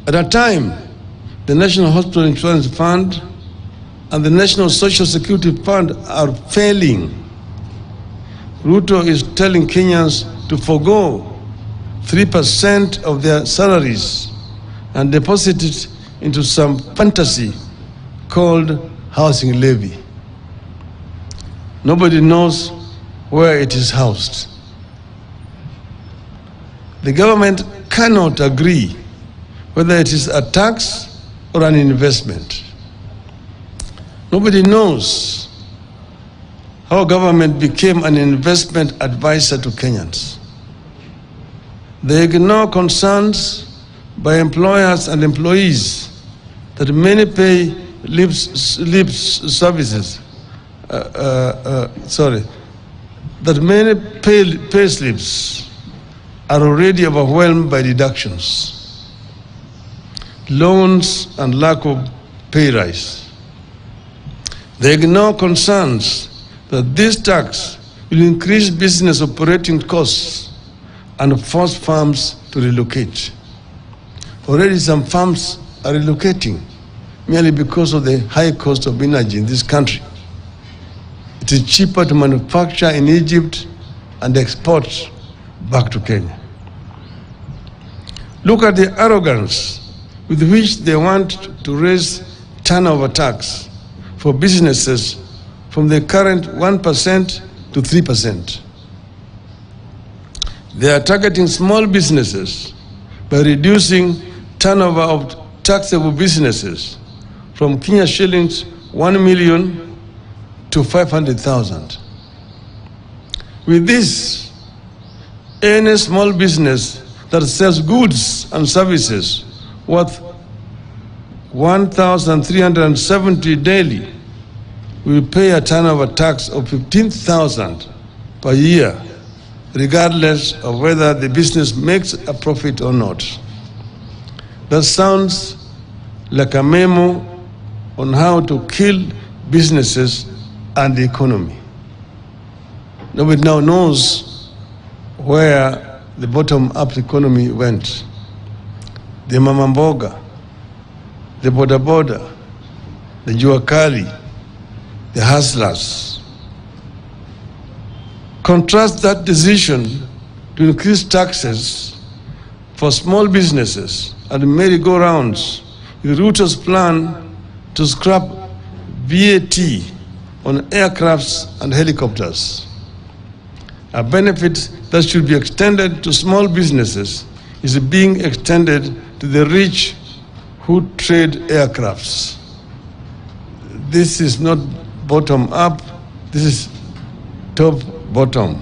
At a time, the National Hospital Insurance Fund and the National Social Security Fund are failing. Ruto is telling Kenyans to forgo 3% of their salaries and deposit it into some fantasy called housing levy. Nobody knows where it is housed. The government cannot agree whether it is a tax or an investment. Nobody knows how government became an investment advisor to Kenyans. They ignore concerns by employers and employees that many pay lip services. That many pay slips are already overwhelmed by deductions, loans, and lack of pay rise. They ignore concerns that this tax will increase business operating costs and force farms to relocate. Already some farms are relocating merely because of the high cost of energy in this country. It is cheaper to manufacture in Egypt and export back to Kenya. Look at the arrogance with which they want to raise turnover tax for businesses from the current 1% to 3%. They are targeting small businesses by reducing turnover of taxable businesses from Kenya shillings 1 million to 500,000. With this, any small business that sells goods and services worth 1,370 daily will pay a turnover tax of 15,000 per year, regardless of whether the business makes a profit or not. That sounds like a memo on how to kill businesses and the economy. Nobody now knows where the bottom-up economy went. The mama mboga, the boda boda, the juakali, the hustlers. Contrast that decision to increase taxes for small businesses and merry-go-rounds with Ruto's plan to scrap VAT on aircrafts and helicopters. A benefit that should be extended to small businesses is being extended to the rich who trade aircrafts. This is not bottom-up, this is top-bottom.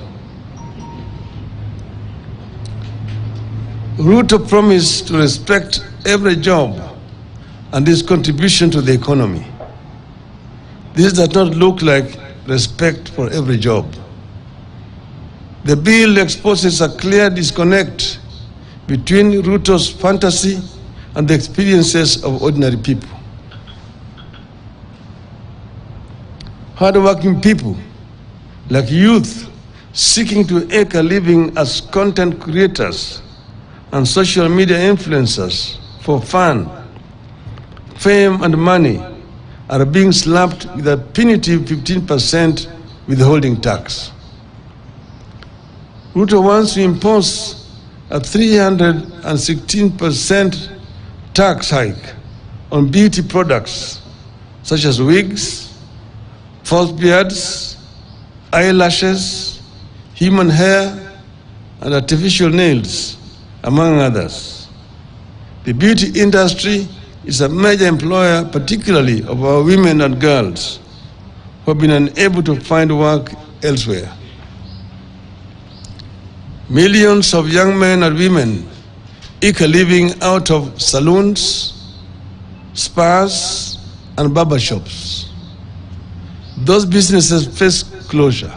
Ruto promised to respect every job and its contribution to the economy. This does not look like respect for every job. The bill exposes a clear disconnect between Ruto's fantasy and the experiences of ordinary people. Hardworking people, like youth seeking to make a living as content creators and social media influencers for fun, fame, and money, are being slapped with a punitive 15% withholding tax. Ruto wants to impose a 316% tax hike on beauty products such as wigs, false beards, eyelashes, human hair, and artificial nails, among others. The beauty industry is a major employer, particularly of our women and girls who have been unable to find work elsewhere. Millions of young men and women eke a living out of saloons, spas, and barbershops. Those businesses face closure.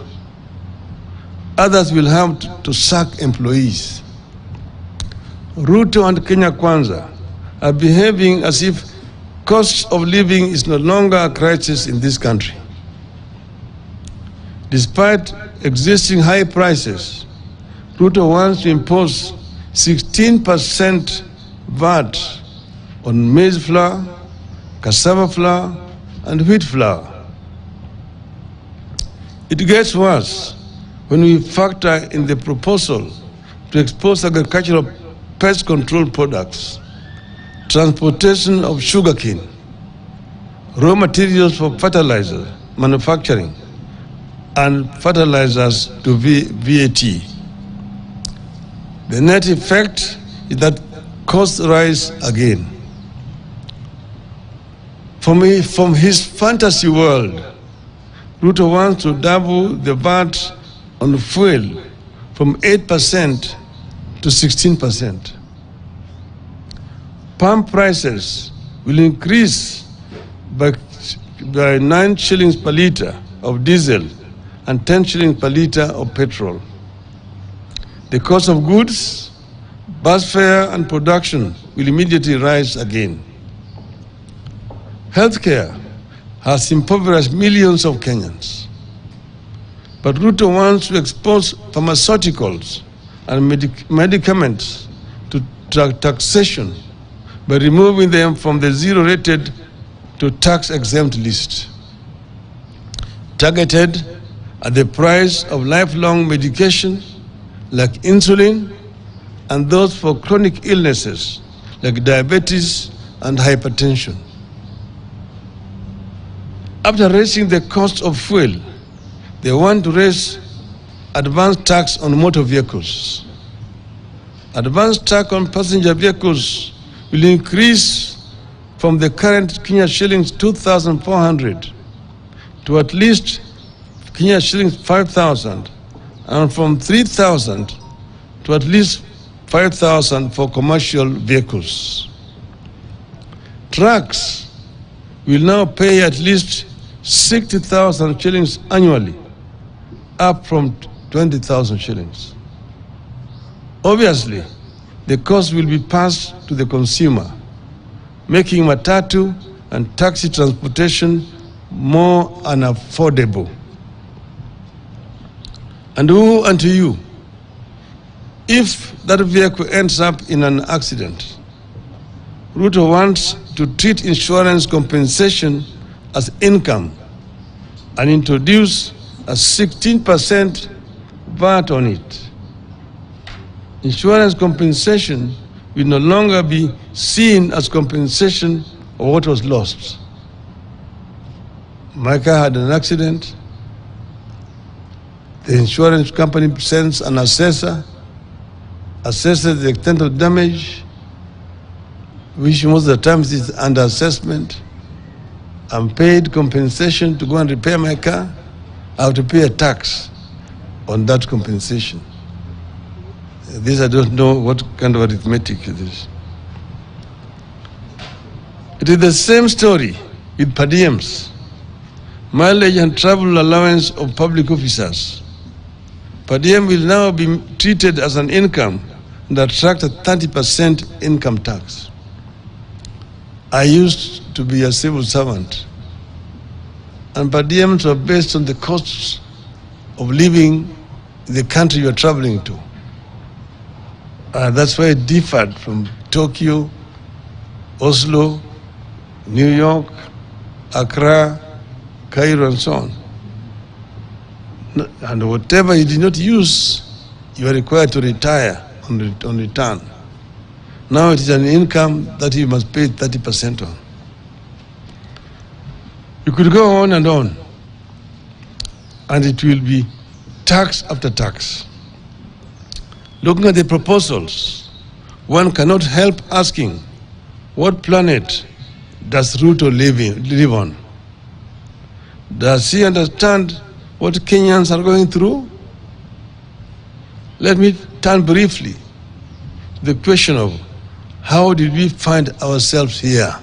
Others will have to sack employees. Ruto and Kenya Kwanza are behaving as if cost of living is no longer a crisis in this country. Despite existing high prices, Ruto wants to impose 16% VAT on maize flour, cassava flour, and wheat flour. It gets worse when we factor in the proposal to expose agricultural pest control products, transportation of sugarcane, raw materials for fertilizer manufacturing, and fertilizers to VAT. The net effect is that costs rise again. From his fantasy world, Ruto wants to double the VAT on fuel from 8% to 16%. Pump prices will increase by 9 shillings per litre of diesel and 10 shillings per litre of petrol. The cost of goods, bus fare and production will immediately rise again. Healthcare has impoverished millions of Kenyans. But Ruto wants to expose pharmaceuticals and medicaments to taxation by removing them from the zero-rated to tax-exempt list, targeted at the price of lifelong medication like insulin and those for chronic illnesses like diabetes and hypertension. After raising the cost of fuel, they want to raise advance tax on motor vehicles. Advance tax on passenger vehicles will increase from the current Kenya shillings 2,400 to at least Kenya shillings 5,000, and from 3,000 to at least 5,000 for commercial vehicles. Trucks will now pay at least 60,000 shillings annually, up from 20,000 shillings. Obviously, the cost will be passed to the consumer, making matatu and taxi transportation more unaffordable. And woe unto you if that vehicle ends up in an accident. Ruto wants to treat insurance compensation as income and introduce a 16% VAT on it. Insurance compensation will no longer be seen as compensation of what was lost. My car had an accident. The insurance company sends an assessor, assesses the extent of damage, which most of the times is under assessment. I'm paid compensation to go and repair my car. I have to pay a tax on that compensation. This I don't know what kind of arithmetic it is. It is the same story with per diems, mileage and travel allowance of public officers. Per diem will now be treated as an income and attract a 30% income tax. I used to be a civil servant, and per diems were based on the costs of living in the country you are traveling to. That's why it differed from Tokyo, Oslo, New York, Accra, Cairo, and so on. And whatever you did not use, you are required to retire on return. Now it is an income that you must pay 30% on. You could go on, and it will be tax after tax. Looking at the proposals, one cannot help asking, what planet does Ruto live on? Does he understand what Kenyans are going through? Let me turn briefly to the question of how did we find ourselves here?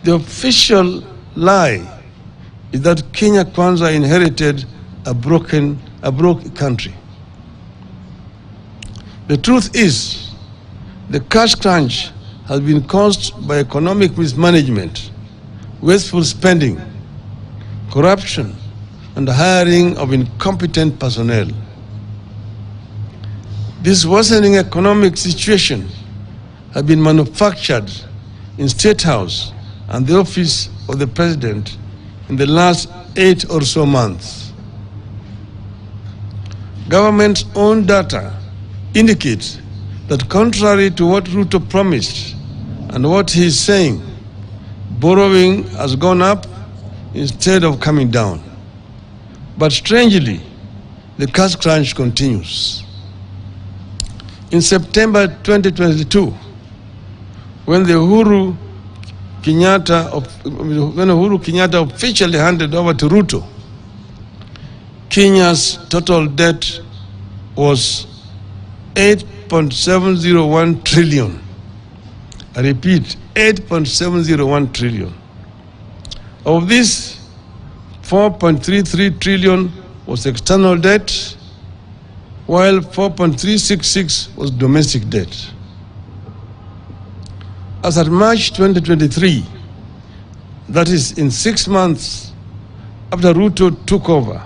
The official lie is that Kenya Kwanza inherited a broke country. The truth is, the cash crunch has been caused by economic mismanagement, wasteful spending, corruption, and the hiring of incompetent personnel. This worsening economic situation have been manufactured in State House and the office of the President in the last 8 or so months. Government's own data indicates that contrary to what Ruto promised and what he is saying, borrowing has gone up instead of coming down. But strangely, the cash crunch continues. In September 2022, when Uhuru Kenyatta officially handed over to Ruto, Kenya's total debt was 8.701 trillion. I repeat, 8.701 trillion. Of this, 4.33 trillion was external debt, while 4.366 was domestic debt. As at March 2023, that is in 6 months after Ruto took over,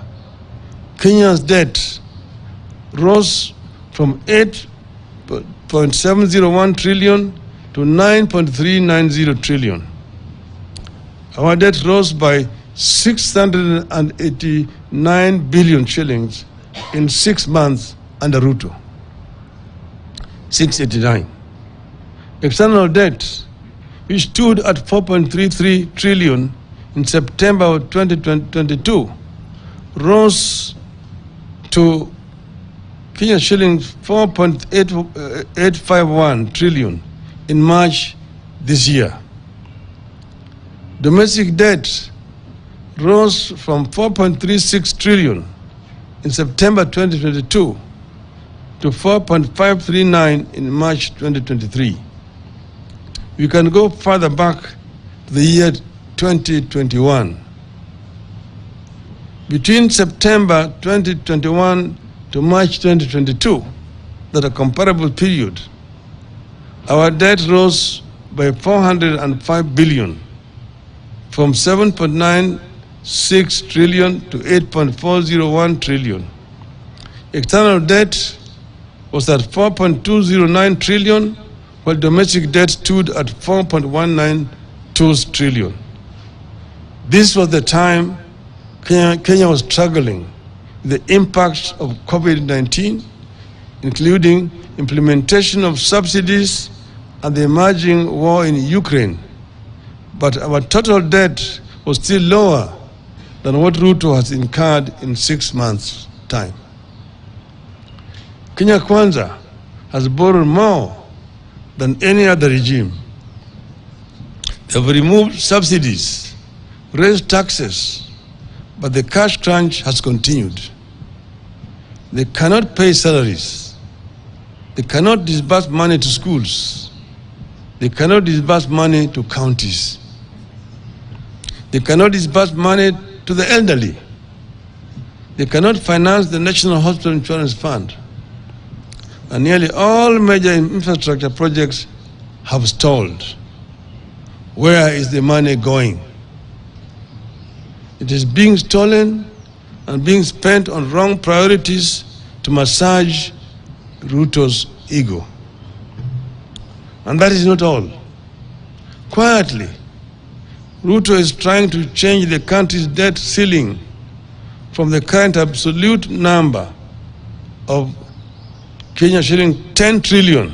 Kenya's debt rose from 8.701 trillion to 9.390 trillion. Our debt rose by 689 billion shillings in 6 months under Ruto. 689. External debt, which stood at 4.33 trillion in September of 2022, rose to Kenya shillings 4.851 trillion in March this year. Domestic debt rose from 4.36 trillion in September 2022 to 4.539 in March 2023. We can go further back to the year 2021. Between September 2021 to March 2022, that a comparable period, our debt rose by 405 billion, from 7.96 trillion to 8.401 trillion. External debt was at 4.209 trillion, while domestic debt stood at 4.192 trillion. This was the time Kenya was struggling with the impacts of COVID-19, including implementation of subsidies and the emerging war in Ukraine. But our total debt was still lower than what Ruto has incurred in 6 months' time. Kenya Kwanza has borrowed more than any other regime. They have removed subsidies, raised taxes, but the cash crunch has continued. They cannot pay salaries. They cannot disburse money to schools. They cannot disburse money to counties. They cannot disburse money to the elderly. They cannot finance the National Hospital Insurance Fund. And nearly all major infrastructure projects have stalled. Where is the money going? It is being stolen and being spent on wrong priorities to massage Ruto's ego. And that is not all. Quietly, Ruto is trying to change the country's debt ceiling from the current absolute number of Kenya shilling 10 trillion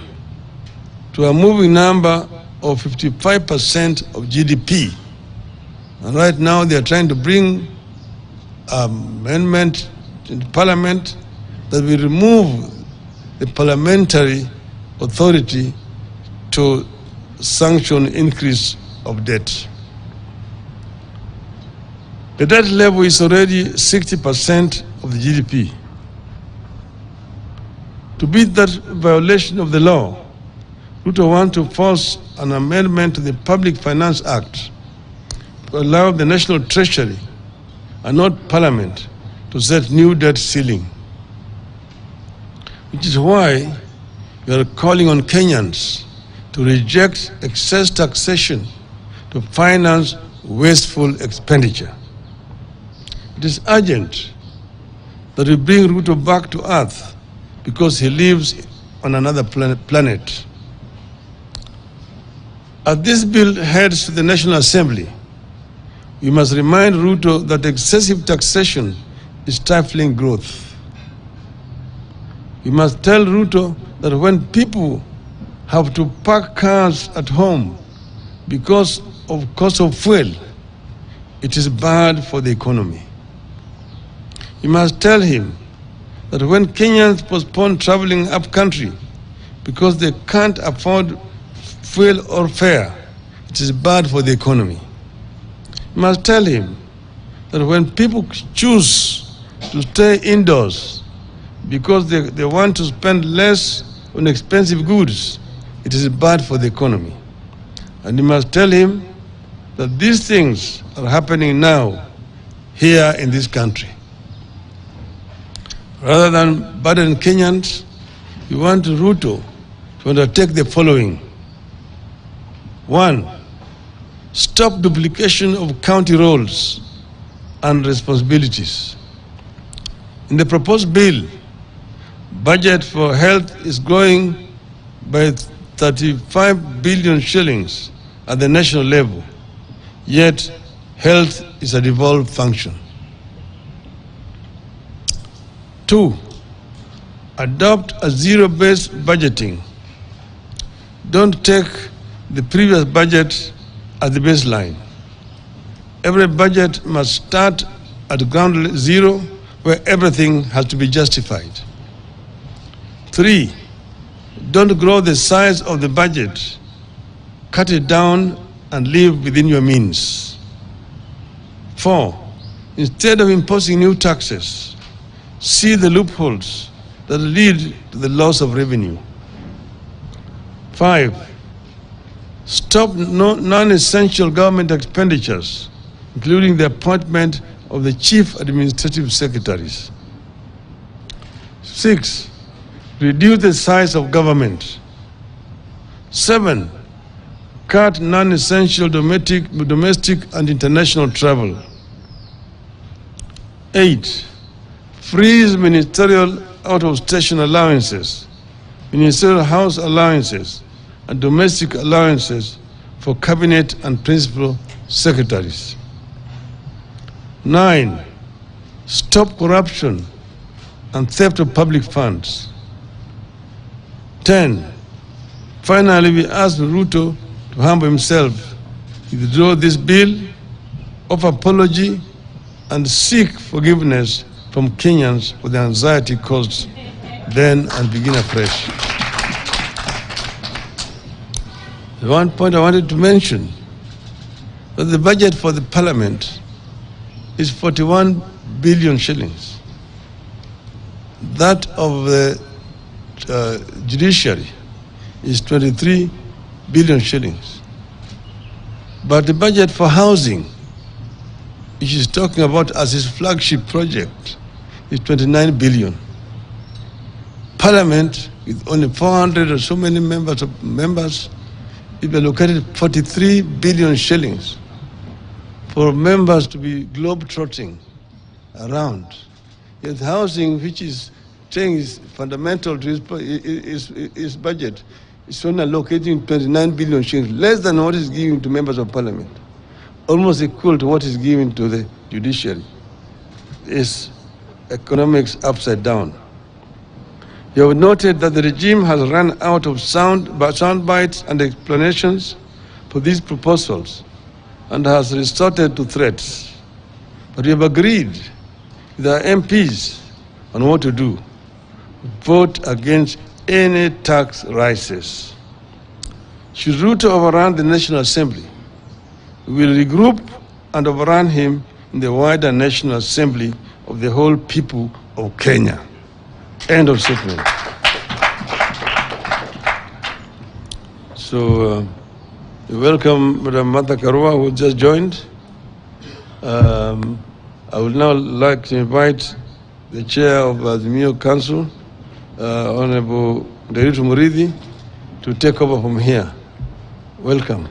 to a moving number of 55% of GDP. And right now they are trying to bring amendment in Parliament that will remove the parliamentary authority to sanction increase of debt. The debt level is already 60% of the GDP. To beat that violation of the law, Ruto wants to force an amendment to the Public Finance Act to allow the National Treasury and not Parliament to set new debt ceiling. Which is why we are calling on Kenyans to reject excess taxation to finance wasteful expenditure. It is urgent that we bring Ruto back to earth because he lives on another planet. As this bill heads to the National Assembly, we must remind Ruto that excessive taxation is stifling growth. We must tell Ruto that when people have to park cars at home because of cost of fuel, it is bad for the economy. We must tell him that when Kenyans postpone traveling up country because they can't afford fuel or fare, it is bad for the economy. We must tell him that when people choose to stay indoors because they want to spend less on expensive goods, it is bad for the economy. And we must tell him that these things are happening now here in this country. Rather than burden Kenyans, we want Ruto to undertake the following. 1. Stop duplication of county roles and responsibilities. In the proposed bill, budget for health is growing by 35 billion shillings at the national level, yet health is a devolved function. 2. Adopt a zero-based budgeting. Don't take the previous budget as the baseline. Every budget must start at ground zero, where everything has to be justified. 3. Don't grow the size of the budget. Cut it down and live within your means. 4. Instead of imposing new taxes, see the loopholes that lead to the loss of revenue. 5. Stop non-essential government expenditures, including the appointment of the chief administrative secretaries. 6. Reduce the size of government. 7. Cut non-essential domestic and international travel. 8. Freeze ministerial out-of-station allowances, ministerial house allowances, and domestic allowances for cabinet and principal secretaries. 9. Stop corruption and theft of public funds. 10. Finally, we ask Ruto to humble himself, withdraw this bill, offer apology, and seek forgiveness from Kenyans for the anxiety caused then, and begin afresh. The one point I wanted to mention, that the budget for the parliament is 41 billion shillings. That of the judiciary is 23 billion shillings. But the budget for housing, which is talking about as his flagship project, is 29 billion. Parliament, with only 400 or so many members, it allocated 43 billion shillings for members to be globe-trotting around. Yet housing, which is saying is fundamental to his budget, is only allocating 29 billion shillings, less than what is given to members of parliament, almost equal to what is given to the judiciary. It's economics upside down. You have noted that the regime has run out of sound bites and explanations for these proposals and has resorted to threats. But we have agreed with our MPs on what to do. Vote against any tax rises. Should Ruto overrun the National Assembly, we will regroup and overrun him in the wider National Assembly of the whole people of Kenya. End of statement. So, we welcome Madam Martha Karua, who just joined. I would now like to invite the chair of the Mio Council, Honorable Gideon Moi, to take over from here. Welcome.